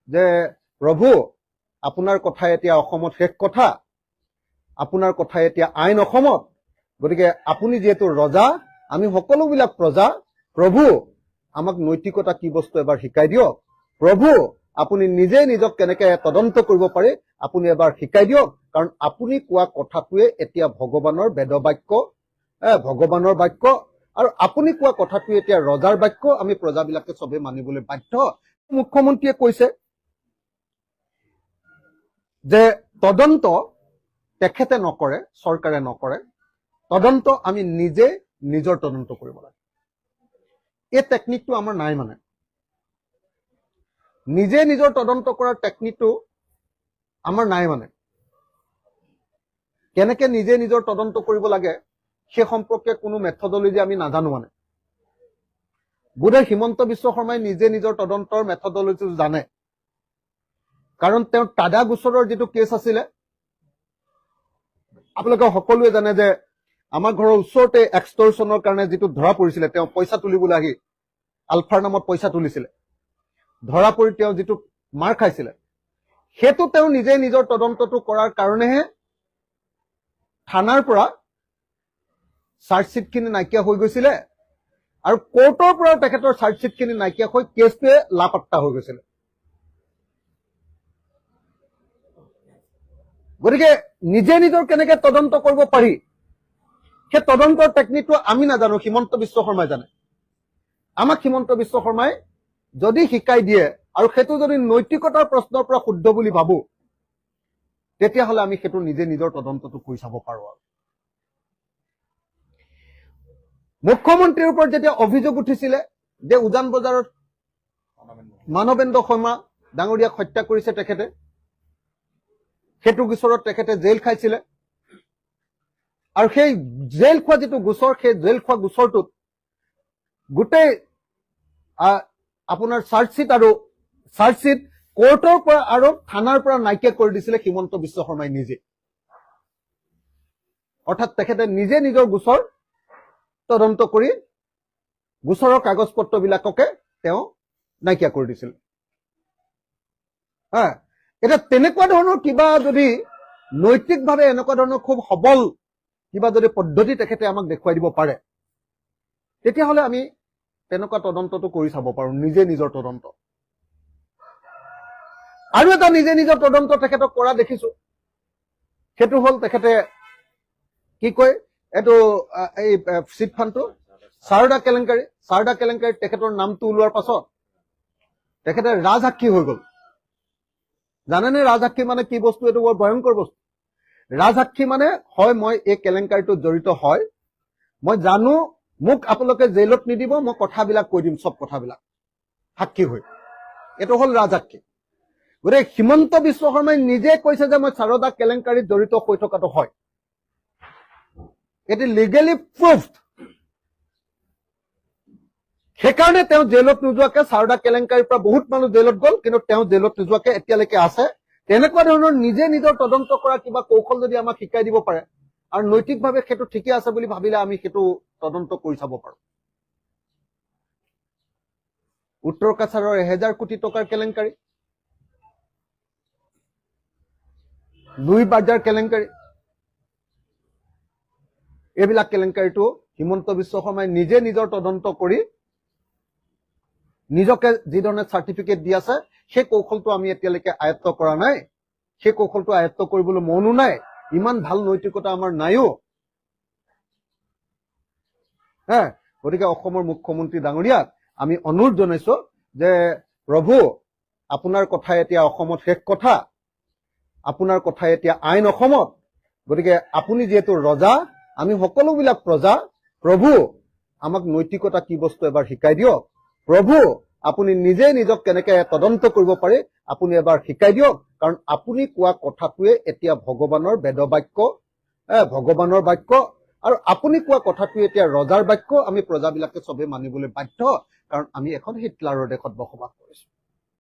যে প্ৰভু আপোনাৰ কথা এতিয়া অসমত শেষ কথা, আপোনাৰ কথা এতিয়া আইন অসমত, গতিকে আপুনি যেহেতু ৰজা, আমি সকলোবিলাক প্ৰজা, প্ৰভু আমাক নৈতিকতা কি বস্তু এবাৰ শিকাই দিয়ক, প্ৰভু আপুনি নিজে নিজক কেনেকে তদন্ত কৰিব পাৰে আপুনি এবাৰ শিকাই দিয়ক, কাৰণ আপুনি কোৱা কথাটোৱে এতিয়া ভগৱানৰ বেদবাক্য, ভগৱানৰ বাক্য, আৰু আপুনি কোৱা কথাটোৱে এতিয়া ৰজাৰ বাক্য, আমি প্ৰজাবিলাকে সবে মানিবলৈ বাধ্য। মুখ্যমন্ত্ৰীয়ে কৈছে যে তদন্ত তেখেতে নকৰে, চৰকাৰে নকৰে, তদন্ত আমি নিজে নিজৰ তদন্ত কৰিব লাগে। এই টেকনিকটো আমাৰ নাই, মানে নিজে নিজৰ তদন্ত কৰাৰ টেকনিকটো আমাৰ নাই। মানে কেনেকে নিজে নিজৰ তদন্ত কৰিব লাগে সেই সম্পৰ্কে কোনো মেথডলজি আমি নাজানো। মানে বোধহয় হিমন্ত বিশ্ব শৰ্মাই নিজে নিজৰ তদন্তৰ মেথডলজি জানে, কাৰণ তেওঁ টাডা গোচৰৰ যিটো কেছ আছিলে, আপোনালোকে সকলোৱে জানে যে আমাৰ ঘৰৰ ওচৰতে এক্সটৰ্চনৰ কাৰণে যিটো ধৰা পৰিছিলে, তেওঁ পইচা তুলিবলৈ আহি আলফাৰ নামত পইচা তুলিছিলে, ধৰা পৰি তেওঁ যিটো মাৰ খাইছিলে, সেইটো তেওঁ নিজে নিজৰ তদন্তটো কৰাৰ কাৰণেহে থানাৰ পৰা চাৰ্জশ্বিটখিনি নাইকিয়া হৈ গৈছিলে, আৰু কোৰ্টৰ পৰা তেখেতৰ চাৰ্জশ্বিটখিনি নাইকিয়া হৈ কেছটোৱে লাপাত্তা হৈ গৈছিলে। গতিকে নিজে নিজৰ কেনেকে তদন্ত কৰিব পাৰি সেই তদন্তৰ টেকনিকটো আমি নাজানো, হিমন্ত বিশ্ব শৰ্মাই জানে। আমাক হিমন্ত বিশ্ব শৰ্মাই যদি শিকাই দিয়ে আৰু সেইটো যদি নৈতিকতাৰ প্ৰশ্নৰ পৰা শুদ্ধ বুলি ভাবো, তেতিয়াহ'লে আমি সেইটো নিজে নিজৰ তদন্তটো কৰি চাব পাৰো। আৰু মুখ্যমন্ত্ৰীৰ ওপৰত যেতিয়া অভিযোগ উঠিছিলে যে উজান বজাৰত মানৱেন্দ্ৰ শৰ্মা ডাঙৰীয়াক হত্যা কৰিছে তেখেতে, সেইটো গোচৰত তেখেতে জেল খাইছিলে, আৰু সেই জেল খোৱা যিটো গোচৰ, সেই জেল খোৱা গোচৰটোত গোটেই আপোনাৰ চাৰ্জশ্বিট কোৰ্টৰ পৰা আৰু থানাৰ পৰা নাইকিয়া কৰি দিছিলে হিমন্ত বিশ্ব শৰ্মাই নিজে। অৰ্থাৎ তেখেতে নিজে নিজৰ গোচৰ তদন্ত কৰি গোচৰৰ কাগজ পত্ৰবিলাককে তেওঁ নাইকিয়া কৰি দিছিল। এতিয়া তেনেকুৱা ধৰণৰ কিবা যদি নৈতিকভাৱে এনেকুৱা ধৰণৰ খুব সবল কিবা যদি পদ্ধতি তেখেতে আমাক দেখুৱাই দিব পাৰে, তেতিয়াহ'লে আমি তেনেকুৱা তদন্তটো কৰি চাব পাৰো, নিজে নিজৰ তদন্ত। আৰু এটা নিজে নিজৰ তদন্ত তেখেতক কৰা দেখিছো, সেইটো হ'ল তেখেতে কি কয়, এইটো এই চিটফাণ্ডটো সাৰদা কেলেংকাৰী তেখেতৰ নামটো ওলোৱাৰ পাছত তেখেতে ৰাজসাক্ষী হৈ গ'ল। জানেনে ৰাজসাক্ষী মানে কি বস্তু? এইটো বৰ ভয়ংকৰ বস্তু। ৰাজসাক্ষী মানে হয় মই এই কেলেংকাৰীটোত জড়িত হয়, মই জানো, মোক আপোনালোকে জেলত নিদিব, মই কথাবিলাক কৈ দিম, চব কথাবিলাক সাক্ষী হৈ। এইটো হ'ল ৰাজসাক্ষী। গতিকে হিমন্ত বিশ্ব শৰ্মাই নিজে কৈছে যে মই সাৰদা কেলেংকাৰীত জড়িত হৈ থকাটো হয়, এটি লিগেলি প্ৰুফড। সেইকাৰণে তেওঁ জেলত নোযোৱাকে, সাৰদা কেলেংকাৰীৰ পৰা বহুত মানুহ জেলত গ'ল, কিন্তু তেওঁ জেলত নোযোৱাকে এতিয়ালৈকে আছে। তেনেকুৱা ধৰণৰ নিজে নিজৰ তদন্ত কৰা কিবা কৌশল যদি আমাক শিকাই দিব পাৰে, আৰু নৈতিকভাৱে সেইটো ঠিকে আছে বুলি ভাবিলে আমি সেইটো তদন্ত কৰি চাব পাৰো। উত্তৰ কাছাৰৰ 1000 কোটি টকাৰ কেলেংকাৰী, লুই বাজাৰ কেলেংকাৰী, এইবিলাক কেলেংকাৰীটো হিমন্ত বিশ্ব শৰ্মাই নিজে নিজৰ তদন্ত কৰি নিজকে যি ধৰণে চাৰ্টিফিকেট দি আছে, সেই কৌশলটো আমি এতিয়ালৈকে আয়ত্ত কৰা নাই, সেই কৌশলটো আয়ত্ত কৰিবলৈ মনো নাই, ইমান ভাল নৈতিকতা আমাৰ নাইও। গতিকে অসমৰ মুখ্যমন্ত্ৰী ডাঙৰীয়াক আমি অনুৰোধ জনাইছো যে প্ৰভু আপোনাৰ কথা এতিয়া অসমত শেষ কথা, আপোনাৰ কথা এতিয়া আইন অসমত, গতিকে আপুনি যিহেতু ৰজা, আমি সকলোবিলাক প্ৰজা, প্ৰভু আমাক নৈতিকতা কি বস্তু এবাৰ শিকাই দিয়ক, প্ৰভু আপুনি নিজে নিজক কেনেকে তদন্ত কৰিব পাৰে আপুনি এবাৰ শিকাই দিয়ক, কাৰণ আপুনি কোৱা কথাটোৱে এতিয়া ভগৱানৰ বেদবাক্য, ভগৱানৰ বাক্য, আৰু আপুনি কোৱা কথাটোৱে এতিয়া ৰজাৰ বাক্য, আমি প্ৰজাবিলাকে সবে মানিবলৈ বাধ্য, কাৰণ আমি এখন হিটলাৰৰ দেশত বসবাস কৰিছো।